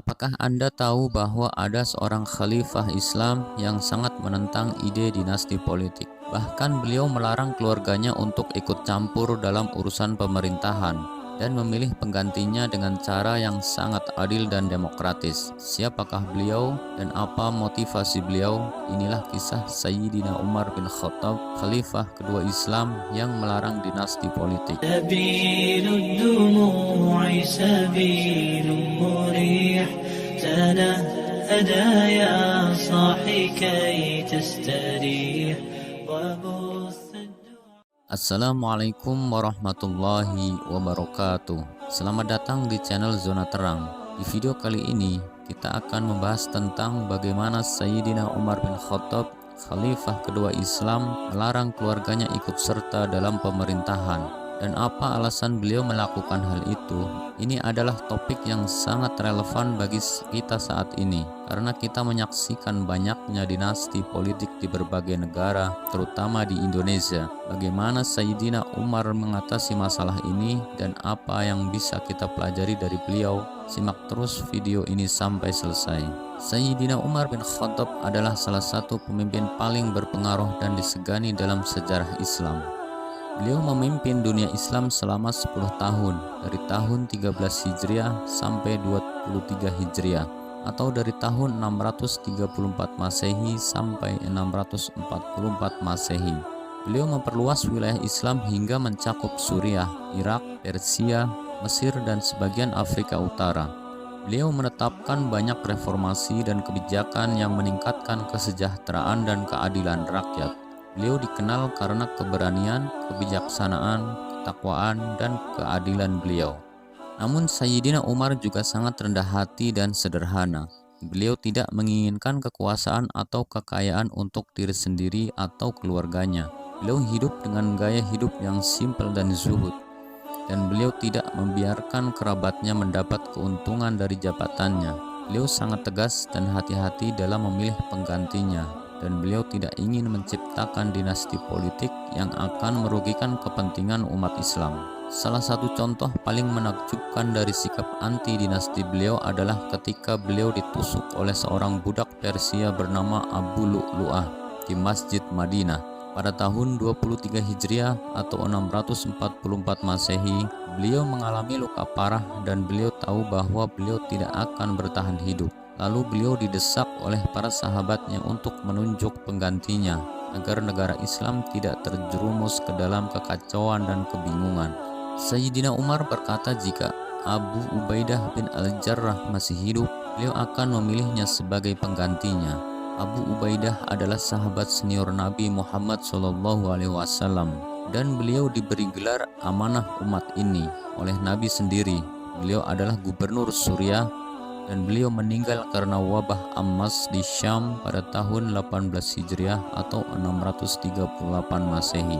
Apakah Anda tahu bahwa ada seorang khalifah Islam yang sangat menentang ide dinasti politik? Bahkan beliau melarang keluarganya untuk ikut campur dalam urusan pemerintahan dan memilih penggantinya dengan cara yang sangat adil dan demokratis. Siapakah beliau dan apa motivasi beliau? Inilah kisah Sayyidina Umar bin Khattab, khalifah kedua Islam yang melarang dinasti politik. سبيل الدموع سبيل مريح تنهدى يا صاحي كي تستريح وبث Assalamualaikum warahmatullahi wabarakatuh. Selamat datang di channel Zona Terang. Di video kali ini kita akan membahas tentang bagaimana Sayyidina Umar bin Khattab, khalifah kedua Islam, melarang keluarganya ikut serta dalam pemerintahan dan apa alasan beliau melakukan hal itu. Ini adalah topik yang sangat relevan bagi kita saat ini karena kita menyaksikan banyaknya dinasti politik di berbagai negara, terutama di Indonesia. Bagaimana Sayyidina Umar mengatasi masalah ini dan apa yang bisa kita pelajari dari beliau? Simak terus video ini sampai selesai. Sayyidina Umar bin Khattab adalah salah satu pemimpin paling berpengaruh dan disegani dalam sejarah Islam. Beliau memimpin dunia Islam selama 10 tahun, dari tahun 13 Hijriah sampai 23 Hijriah, atau dari tahun 634 Masehi sampai 644 Masehi. Beliau memperluas wilayah Islam hingga mencakup Suriah, Irak, Persia, Mesir, dan sebagian Afrika Utara. Beliau menetapkan banyak reformasi dan kebijakan yang meningkatkan kesejahteraan dan keadilan rakyat. Beliau dikenal karena keberanian, kebijaksanaan, ketakwaan, dan keadilan beliau. Namun Sayyidina Umar juga sangat rendah hati dan sederhana. Beliau tidak menginginkan kekuasaan atau kekayaan untuk diri sendiri atau keluarganya. Beliau hidup dengan gaya hidup yang simpel dan zuhud. Dan beliau tidak membiarkan kerabatnya mendapat keuntungan dari jabatannya. Beliau sangat tegas dan hati-hati dalam memilih penggantinya. Dan beliau tidak ingin menciptakan dinasti politik yang akan merugikan kepentingan umat Islam. Salah satu contoh paling menakjubkan dari sikap anti dinasti beliau adalah ketika beliau ditusuk oleh seorang budak Persia bernama Abu Lu'lu'ah di Masjid Madinah pada tahun 23 Hijriah atau 644 Masehi. Beliau mengalami luka parah dan beliau tahu bahwa beliau tidak akan bertahan hidup. Lalu beliau didesak oleh para sahabatnya untuk menunjuk penggantinya agar negara Islam tidak terjerumus ke dalam kekacauan dan kebingungan. Sayyidina Umar berkata jika Abu Ubaidah bin Al-Jarrah masih hidup, beliau akan memilihnya sebagai penggantinya. Abu Ubaidah adalah sahabat senior Nabi Muhammad SAW dan beliau diberi gelar amanah umat ini oleh Nabi sendiri. Beliau adalah gubernur Suriah dan beliau meninggal karena wabah Ammas di Syam pada tahun 18 Hijriah atau 638 Masehi.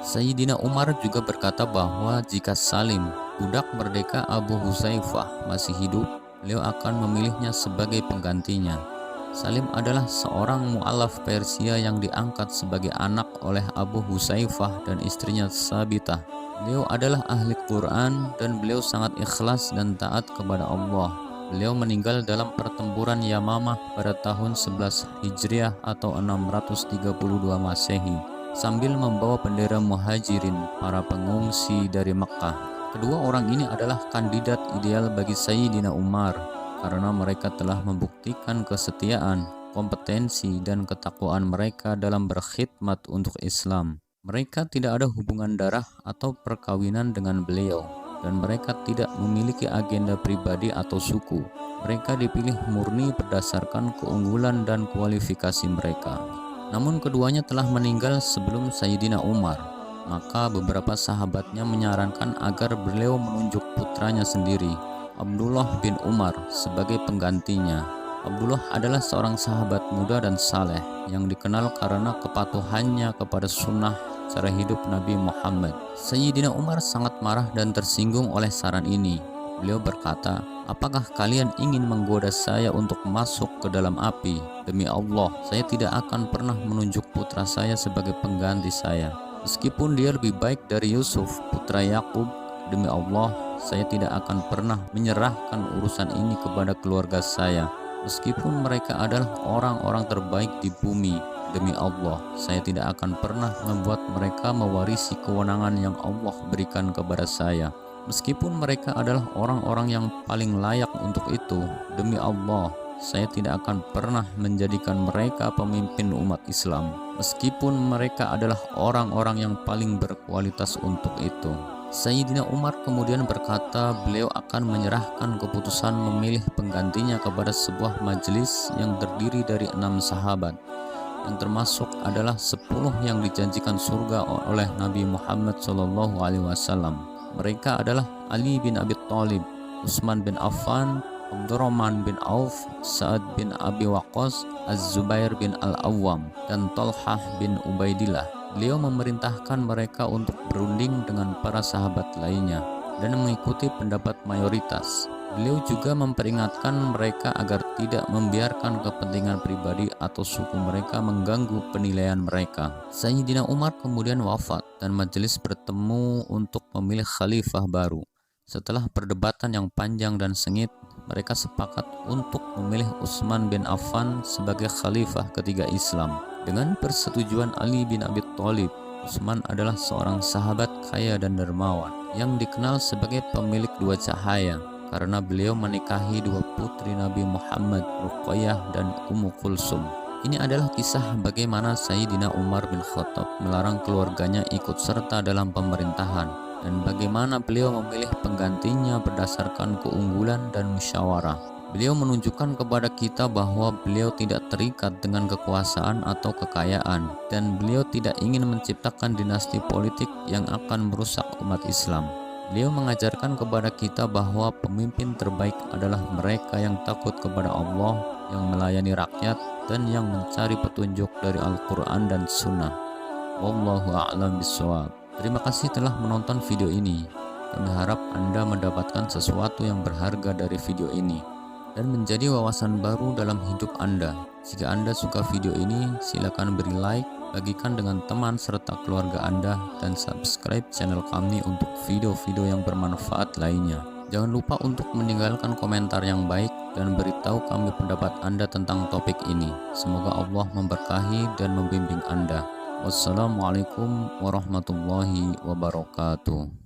Sayyidina Umar juga berkata bahwa jika Salim, budak merdeka Abu Huzaifah, masih hidup, beliau akan memilihnya sebagai penggantinya. Salim adalah seorang mu'alaf Persia yang diangkat sebagai anak oleh Abu Huzaifah dan istrinya Sabitah. Beliau adalah ahli Quran dan beliau sangat ikhlas dan taat kepada Allah. Beliau meninggal dalam pertempuran Yamamah pada tahun 11 Hijriah atau 632 Masehi sambil membawa bendera muhajirin, para pengungsi dari Mekkah. Kedua orang ini adalah kandidat ideal bagi Sayyidina Umar karena mereka telah membuktikan kesetiaan, kompetensi, dan ketakwaan mereka dalam berkhidmat untuk Islam. Mereka tidak ada hubungan darah atau perkawinan dengan beliau, dan mereka tidak memiliki agenda pribadi atau suku. Mereka dipilih murni berdasarkan keunggulan dan kualifikasi mereka. Namun keduanya telah meninggal sebelum Sayyidina Umar. Maka beberapa sahabatnya menyarankan agar beliau menunjuk putranya sendiri, Abdullah bin Umar, sebagai penggantinya. Abdullah adalah seorang sahabat muda dan saleh yang dikenal karena kepatuhannya kepada sunnah cara hidup Nabi Muhammad. Sayyidina Umar sangat marah dan tersinggung oleh saran ini. Beliau berkata, "Apakah kalian ingin menggoda saya untuk masuk ke dalam api? Demi Allah, saya tidak akan pernah menunjuk putra saya sebagai pengganti saya. Meskipun dia lebih baik dari Yusuf, putra Yakub, demi Allah, saya tidak akan pernah menyerahkan urusan ini kepada keluarga saya. Meskipun mereka adalah orang-orang terbaik di bumi, demi Allah, saya tidak akan pernah membuat mereka mewarisi kewenangan yang Allah berikan kepada saya. Meskipun mereka adalah orang-orang yang paling layak untuk itu, demi Allah, saya tidak akan pernah menjadikan mereka pemimpin umat Islam. Meskipun mereka adalah orang-orang yang paling berkualitas untuk itu. Sayyidina Umar kemudian berkata beliau akan menyerahkan keputusan memilih penggantinya kepada sebuah majelis yang terdiri dari 6 sahabat, yang termasuk adalah 10 yang dijanjikan surga oleh Nabi Muhammad SAW. Mereka adalah Ali bin Abi Thalib, Utsman bin Affan, Abdurrahman bin Auf, Sa'ad bin Abi Waqqas, Az-Zubair bin Al-Awwam, dan Talhah bin Ubaidillah. Beliau memerintahkan mereka untuk berunding dengan para sahabat lainnya dan mengikuti pendapat mayoritas. Beliau juga memperingatkan mereka agar tidak membiarkan kepentingan pribadi atau suku mereka mengganggu penilaian mereka. Sayyidina Umar kemudian wafat dan majelis bertemu untuk memilih khalifah baru. Setelah perdebatan yang panjang dan sengit, mereka sepakat untuk memilih Utsman bin Affan sebagai khalifah ketiga Islam. Dengan persetujuan Ali bin Abi Thalib, Utsman adalah seorang sahabat kaya dan dermawan yang dikenal sebagai pemilik dua cahaya karena beliau menikahi dua putri Nabi Muhammad, Ruqayyah dan Ummu Kulsum. Ini adalah kisah bagaimana Sayyidina Umar bin Khattab melarang keluarganya ikut serta dalam pemerintahan dan bagaimana beliau memilih penggantinya berdasarkan keunggulan dan musyawarah. Beliau menunjukkan kepada kita bahwa beliau tidak terikat dengan kekuasaan atau kekayaan dan beliau tidak ingin menciptakan dinasti politik yang akan merusak umat Islam. Beliau mengajarkan kepada kita bahwa pemimpin terbaik adalah mereka yang takut kepada Allah, yang melayani rakyat, dan yang mencari petunjuk dari Al-Quran dan Sunnah. Wallahu a'lam bishawab. Terima kasih telah menonton video ini. Kami harap Anda mendapatkan sesuatu yang berharga dari video ini dan menjadi wawasan baru dalam hidup Anda. Jika Anda suka video ini, silakan beri like, bagikan dengan teman serta keluarga Anda, dan subscribe channel kami untuk video-video yang bermanfaat lainnya. Jangan lupa untuk meninggalkan komentar yang baik dan beritahu kami pendapat Anda tentang topik ini. Semoga Allah memberkahi dan membimbing Anda. Wassalamualaikum warahmatullahi wabarakatuh.